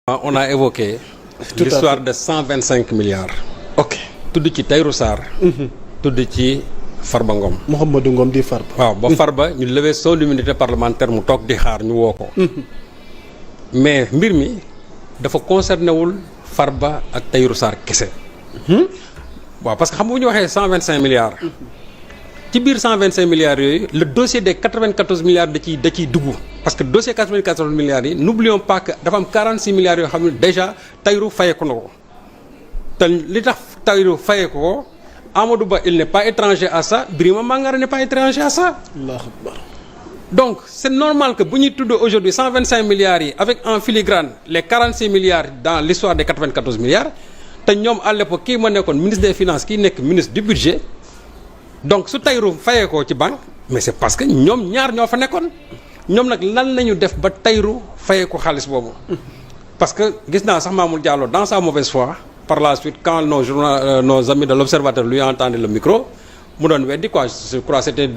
On a évoqué l'histoire de 125 milliards. Ok. tudd ci Tahirou Sarr. tudd ci Farba Ngom. Mouhamadou Ngom di Farba. waaw ba Farba ñu lever son immunité parlementaire mu toog di xaar ñu woo ko. mais mbir mi dafa concerné wul Farba ak Tahirou Sarr kese. waaw parce que xam nga bu ñu waxee 125 milliards. ci biir 125 milliards yooyu le dossier des 94 milliards da ciy dugg parce que dossier 94 milliards yi n'oublions pas que dafa am 46 milliards yoo xam ne déjà Tahirou fayeeku na ko te li tax Tahirou fayeeku ko Amadou Ba il n'est pas étranger à ça Birima Mangara n'est pas étranger à ça. Allahu Akbar. Donc c'est normal que bu ñuy tudd aujourd'hui 125 milliards yi avec en filigrane les 46 milliards dans l'histoire des 94 milliards te ñoom à l'époque kii ma nekkoon ministre des finances kii nekk ministre du budget. Donc su Tahirou fayee ko ci banque mais c'est parce que ñoom ñaar ñoo fa nekkoon ñoom nag lan lañu def ba Tahirou fayee ko xaalis boobu parce que gis naa sax Mamour Diallo dans sa mauvaise foi par la suite quand nos amis de l'Observateur lui ont entendu le micro mu doon weddi quoi je crois c'était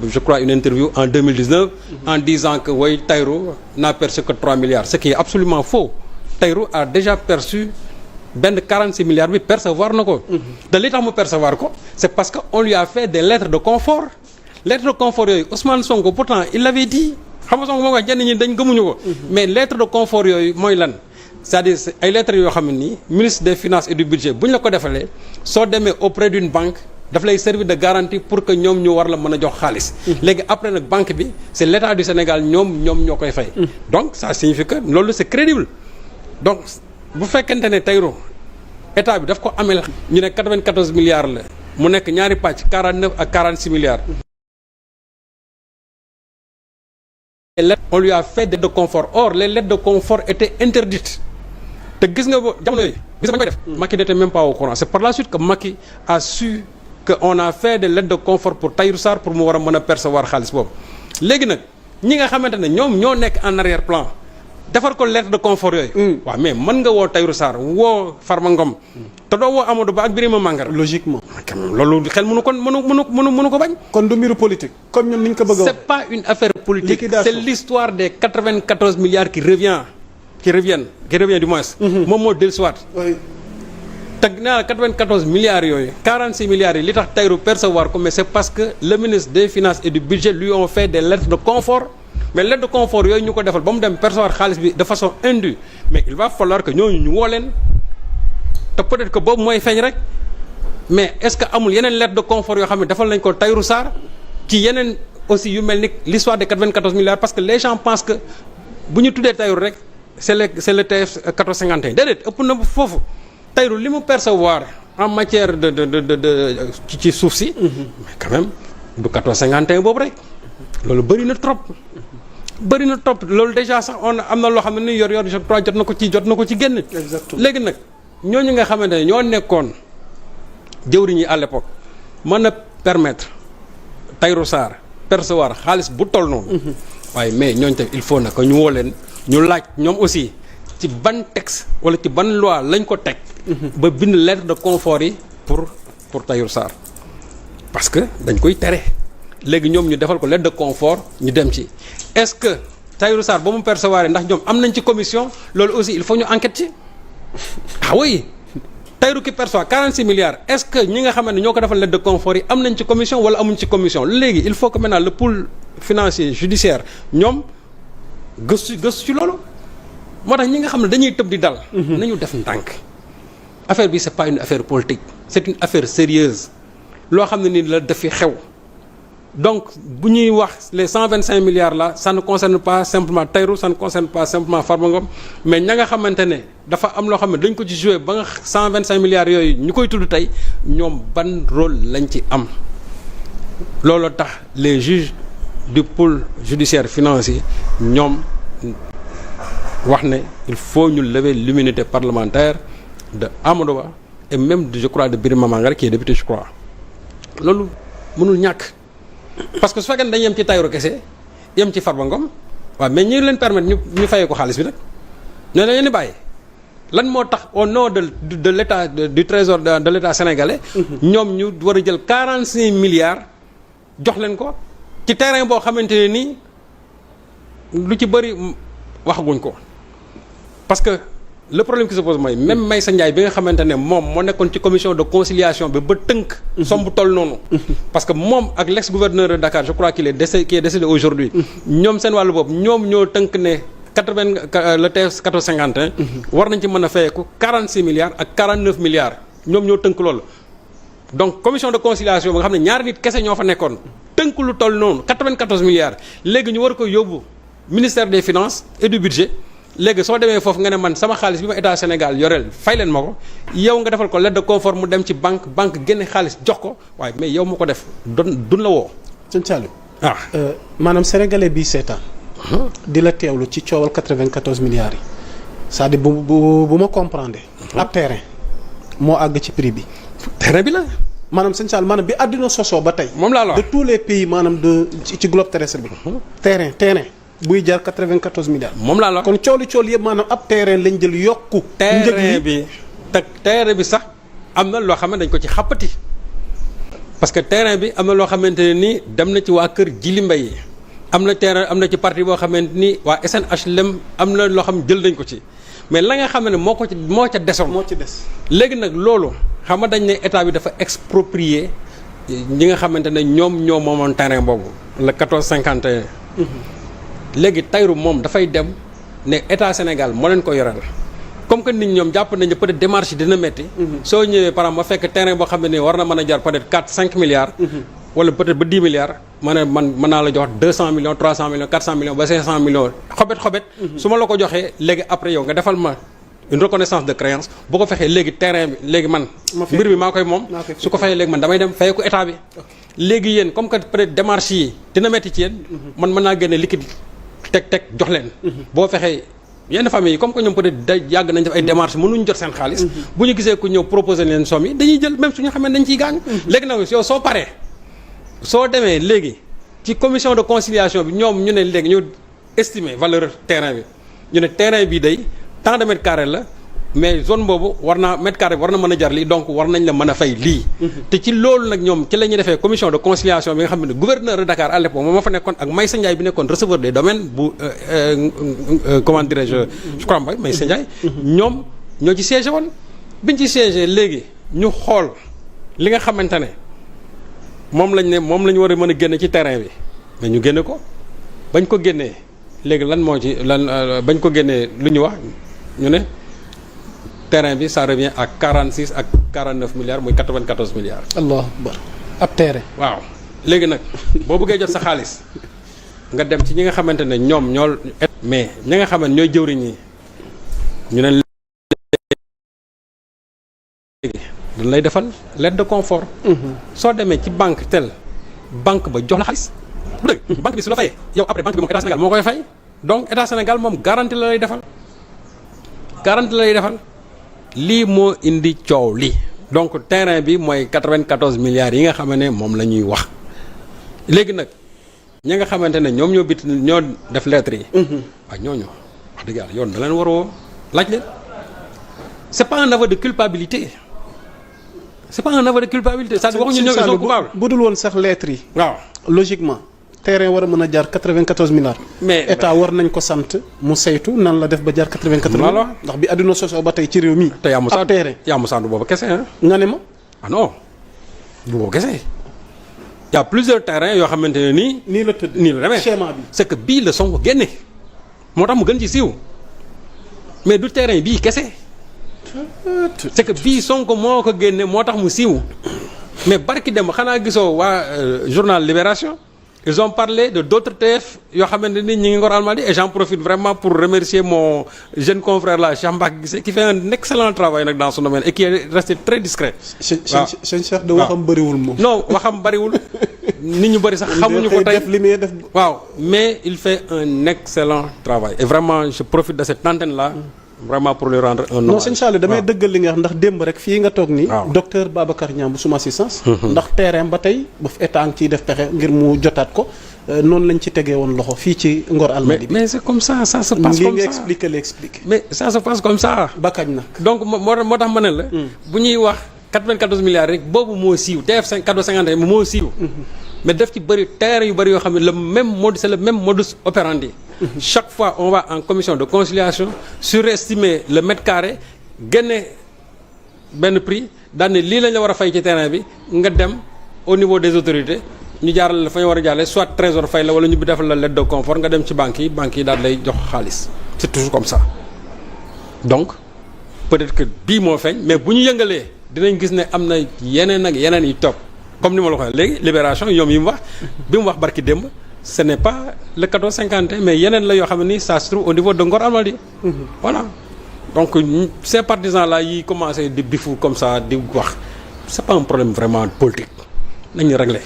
je crois une interview en 2019 en disant que oui Tahirou n'a perçu que 3 milliards ce qui est absolument faux. Tahirou a déjà perçu benn 46 milliards bi percevoir na ko. te li tax mu percevoir ko c'est parce que on lui a fait des lettres de confort lettres de confort yooyu Ousmane Sonko pourtant il l'avait dit xam nga Sonko moo wax jenn ñi dañ gëmuñu ko. mais lettres de confort yooyu mooy lan c'est-à-dire ay lettres yoo xam ne nii ministre des finances et du budget bu ñu la ko defalee soo demee auprès d'une banque daf lay servir de garantie pour que ñoom ñu war la mën a jox xaalis. léegi après nag banque bi c'est l'État du Sénégal ñoom ñoo koy fay. donc ça signifie que loolu c'est crédible donc. bu fekkente ne Tahirou état bi daf ko amel ñu ne 94 milliards la mu nekk ñaari pàcc 49 ak 46 milliards. on lui a fait des lettres de confort or les lettres de confort étaient interdites te gis nga ba jamono yooyu gis nga bañ koy def. Macky n'était même pas au courant c'est par la suite que Macky a su que on a fait des lettres de confort pour Tahirou Sarr pour mu war a mën a percevoir xaalis boobu léegi nag ñi nga xamante ne ñoom ñoo nekk en arrière plan. defar ko lettre de confort yooyu. waaw mais mën nga woo Tahirou Sarr woo Farba Ngom. te doo woo Amadou Ba ak Birima Mangara. logiquement. loolu xel mënu ko bañ. kon du mbiru politique. comme ñun ni ñu ko bëgg a wax. c'est pas une affaire politique. liquidation. C'est l'histoire des 94 milliards qui revient du moins. moom moo dellusiwaat. oui. teg naa 94 milliards yooyu. 46 milliards yi li tax Tahirou percevoir ko mais c'est parce que le ministre des finances et du budget lui ont fait des lettres de confort. mais lettre de confort yooyu ñu ko defal ba mu dem percevoir xaalis bi de façon indue mais il va falloir que ñooñu ñu woo leen te peut-être que boobu mooy feeñ rek mais est-ce que amul yeneen lettre de confort yoo xam ne defal nañ ko Tahirou Sarr ci yeneen aussi yu mel ni l'histoire des 94 milliards parce que les gens pensent que bu ñu tuddee Tahirou rek c'est le TF 1451 déedéet ëpp na foofu Tahirou li mu percevoir en matière de ci suuf si mais quand même du 1451 boobu rek loolu bëri na trop loolu déjà sax on am na loo xam ne ni yor je crois jot na ko ci génn. exactement léegi nag ñooñu nga xamante ne ñoo nekkoon jëwriñ yi à l'époque mën a permettre Tahirou Sarr percevoir xaalis bu toll noonu. waaye mais ñooñu tamit il faut na que ñu woo leen ñu laaj ñoom aussi ci ban texte wala ci ban loi lañ ko teg. ba bind lettre de confort yi pour Tahirou Sarr parce que dañ koy tere. léegi ñoom ñu defal ko lettre de confort ñu dem ci est-ce que Tahirou Sarr ba mu percevoir ndax ñoom am nañ ci commission loolu aussi il faut ñu enquête ci ah oui Tahirou qui perçoit 46 milliards est-ce que ñi nga xamante ne ñoo ko defal lettre de confort yi am nañ ci commission wala amuñ ci commission léegi il faut que maintenant le pôle financier judiciaire ñoom gëstu ci loolu moo tax ñi nga xam ne dañuy tëb di dal. nañu def ndànk affaire bi c'est pas une affaire politique c'est une affaire sérieuse loo xam ne ni la dafi xew. donc bu ñuy wax les 125 milliards là ça ne concerne pas simplement Tahirou ça ne concerne pas simplement Farba Ngom mais ña nga xamante ne dafa am loo xam ne dañ ko ci joué ba nga 125 milliards yooyu ñu koy tudd tey ñoom ban rôle lañ ci am looloo tax les juges du pôle judiciaire financier ñoom wax ne il faut ñu lever l'immunité parlementaire de Amadou Ba et même je crois de Birima Mangara qui est député je crois loolu mënul ñàkk. parce que su fekkee ne dañu yem ci Tahirou kese yem ci Farba Ngom waaw mais ñu leen permettre ñu fayee ko xaalis bi nag ñoo leen di bàyyi lan moo tax au nom de l'état du trésor de l'état sénégalais. ñoom ñu war a jël 46 milliards jox leen ko ci terrain boo xamante ne nii lu ci bëri waxaguñ ko parce que le problème qui se pose mooy même Maysa Ndiaye bi nga xamante ne moom moo nekkoon ci commission de conciliation bi ba tënk. somme bu toll noonu. parce que moom ak l'ex gouverneur de Dakar je crois qu'il est décédé aujourd'hui. ñoom seen wàllu bopp ñoom ñoo tënk ne le TF 1451. war nañ ci mën a fayeeku 46 milliards ak 49 milliards ñoom ñoo tënk loolu. donc commission de conciliation ba nga xam ne ñaari nit kese ñoo fa nekkoon tënk lu toll noonu 94 milliards léegi ñu war ko yóbbu ministère des finances et du budget. léegi soo demee foofu nga ne man sama xaalis bi ma état Sénégal yoreel fay leen ma ko yow nga defal ko lettre de confort mu dem ci banque génne xaalis jox ko waaye mais yow mu ko def dun la woo. sëñ Saliou. maanaam sénégalais bii seetaan. di la teewlu ci coowal 94 milliards yi. c'est-à-dire bu ma comprendre. ab terrain moo àgg ci prix bi. terrain bi la. maanaam sëñ Saliou maanaam bi àddina sosoo ba tey. moom laa la wax de tous les pays maanaam ci globe terrestre bi. terrain. buy jar 94 milliards. moom laa la kon cooli yëpp maanaam ab terrain lañ jël yokku. terrain bi terrain bi sax am na loo xam ne dañ ko ci xàppati. parce que terrain bi am na loo xamante ne nii dem na ci waa kër Jili Mbay yi am na terrain am na ci partie boo xamante ni waa SNHLM am na loo xam jël nañ ko ci mais la nga xam ne moo ca desoon. moo ci des. léegi nag loolu xam nga dañ ne état bi dafa exproprier ñi nga xamante ne ñoom ñoo moomoon terrain boobu le 1451. léegi Tahirou moom dafay dem ne état Sénégal moo leen ko yoral comme que nit ñoom jàpp nañu peut-être démarche dina metti soo ñëwee par exemple ma fekk terrain boo xam ne nii war na mën a jar peut-être 4-5 milliards. wala peut-être ba 10 milliards. ma ne man mën naa la jox 200 millions 300 millions 400 millions ba 500 millions xobet. su ma la ko joxee léegi après yow nga defal ma une reconnaissance de créance boo ko fexee léegi terrain bi léegi man. mbir bi maa koy moom. su ko fexee léegi man damay dem fay ko état bi. léegi yéen comme que peut-être démarche yi dina metti ci yéen. man mën naa génne liquide. teg jox leen. boo fexee yenn famille yi comme que ñoom peut-être da yàgg nañ def ay démarches mënuñ jot seen xaalis. bu ñu gisee ku ñëw proposer leen somme yi dañuy jël même suñu xamee dañ ciy gaañ. léegi nag yow soo paree soo demee léegi ci commission de conciliation bi ñoom ñu ne léegi ñu estimer valeur terrain bi ñu ne terrain bi day tant de mètres carrés la mais zone boobu mètre carré bi war na mën a jar lii donc war nañ la mën a fay lii. te ci loolu nag ñoom ci la ñuy defee commission de conciliation bi nga xam ne gouverneur de Dakar à l'époque moom moo fa nekkoon ak Maysa Ndiaye bi nekkoon receveur des domaines bu comment dirais-je crois Maysa Ndiaye. ñoom ñoo ci siégé woon biñ ci siégé léegi ñu xool li nga xamante ne moom lañ war a mën a génne ci terrain bi mais ñu génne ko bañ ko génnee léegi lan moo ci bañ ko génnee lu ñu wax ñu ne. terrain bi ça revient à 46 ak 49 milliards muy 94 milliards. allahu akbar ab terrain. waaw léegi nag boo bëggee jot sa xaalis nga dem ci ñi nga xamante ne ñoom ñoo. mais ñi nga xamante ñooy jëwriñ ñi ñu ne léegi dañ lay defal lettre de confort. soo demee ci banque banque ba jox la xaalis. bu dëgg banque bi su la fayee yow après banque bi moom état Sénégal moo koy fay donc état Sénégal moom garantie la lay defal. lii moo indi coow li donc terrain bi mooy 94 milliards yi nga xam ne moom la ñuy wax léegi nag ñi nga xamante ne ñoom ñoo def lettre yi. waaw ñooñu wax dëgg yàlla yoon da leen waroo laaj leen c'est pas un aveu de culpabilité c'est-à-dire waxuñu ñoom ils sont coupables. bu dul woon sax lettre yi. waaw logiquement. terrain war a mën a jar 94 milliards. mais état war nañ ko sant mu saytu nan la def ba jar 94 milliards. ndax bi àdduna sosoo ba tey ci réew mi. te ab terrain yaa mu sandu boobu kese ah. nga ne ma. ah non du boobu kese y a plusieurs terrains yoo xamante ne nii. nii la tëdd nii la demee schéma bi. c'est que bii la Sonko génne moo tax mu gën ci siiw mais du terrain bii kese c'est que bii Sonko moo ko génne moo tax mu siiw mais barki dem xanaa gisoo waa journal Libération. Ils ont parlé de d'autres TF yoo xamante ni ñi ngi Ngor Almadies et j'en profite vraiment pour remercier mon jeune confrère là Cheikh Mbacke Guissé qui fait un excellent travail nag dans son domaine et qui est resté très discret. waaw sëñ Cheikh de waxam bëriwul moom. non waxam bëriwul nit ñu bëri sax xamuñu ko tey li muy def. waaw mais il fait un excellent travail et vraiment je profite de cette antenne là. vraiment pour lui rendre un hommage. non sëñ Saliou damay dëggal li nga wax ndax démb rek fii nga toog nii. docteur Babacar Niang bu suma assistance. ndax terrain ba tey ba état ngi ciy def pexe ngir mu jotaat ko noonu lañ ci tegee woon loxo fii ci Ngor Almadies bi. mais c'est comme ça ça se passe comme ça li nga expliqué. mais ça se passe comme ça. ba kañ nag. donc moo tax ma ne la. bu ñuy wax 94 milliards rek boobu moo siiw TF 1451 moo siiw. mais daf ci bëri terrain yu bëri yoo xam ne le même mode c'est le même modus operandi chaque fois on va en commission de conciliation surestimer le mètre carré génne benn prix daal ne lii lañ la war a fay ci terrain bi nga dem au niveau des autorités ñu jaarale la fa ñu war a jaarale soit trésor fay la wala ñu bi defal la lettre de confort nga dem ci banques yi daal lay jox xaalis c'est toujours comme ça donc peut-être que bii moo feeñ mais bu ñu yëngalee dinañ gis ne am na yeneen ak yeneen yi topp comme ni ma la ko waxee léegi libération yoom yi mu wax bi mu wax barki démb ce n'est pas le 1451 mais yeneen la yoo xam ne ni ça se trouve au niveau de Ngor Almadies voilà donc ces partisans là yi commencé di bifu comme ça di wax c'est pas un problème vraiment politique nañu régler.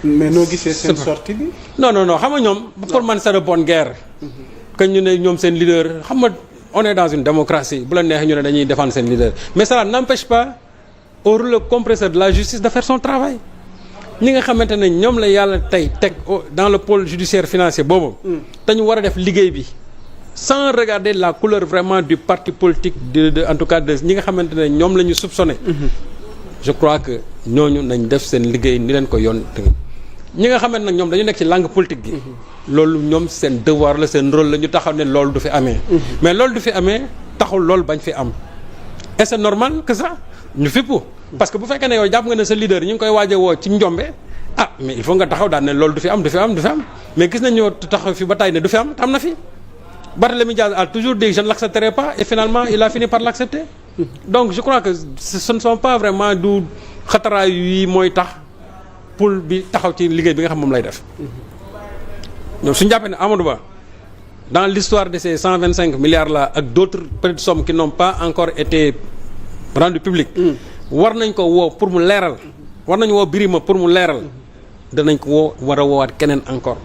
mais noo gisee seen sortie bi. non xam nga ñoom pour man c'est de bonne guerre. que ñu ne ñoom seen leader xam nga on est dans une démocratie bu la neexee ñu ne dañuy défendre seen leader mais cela n'empêche pas au rouleau compresseur de la justice de faire son travail. ñi nga xamante ne ñoom la yàlla tey teg dans le pôle judiciaire financier boobu. te ñu war a def liggéey bi. sans regarder la couleur vraiment du parti politique de en tout cas de ñi nga xamante ne ñoom la ñu soupçonné. je crois que ñooñu nañ def seen liggéey ni leen ko yoon ñi nga xamante nag ñoom dañu nekk ci langue politique gi. loolu ñoom seen devoir la seen rôle la ñu taxaw ne loolu du fi amee. mais loolu du fi amee taxul loolu bañ fi am. et c'est normal que ça ñu fippu parce que bu fekkee ne yow jàpp nga ne sa leader ñu ngi koy waaje woo ci njombe mais il faut nga taxaw daal ne loolu du fi am mais gis nañ ñoo taxaw fi ba tey ne du fi am te am na fi. Barthélémy Diaz a toujours dit que je ne l'accepterai pas et finalement il a fini par l'accepter. Donc je crois que ce ne sont pas vraiment du xataraayu yi mooy tax pour bi taxaw ci liggéey bi nga xam moom lay def. ñoom suñu jàppee ne Amadou Ba dans l'histoire de ces 125 milliards là ak d'autres petites sommes qui n'ont pas encore été rendues publiques. war nañ ko woo pour mu leeral. war nañ woo Birima pour mu leeral. danañ ko war a woowaat keneen encore.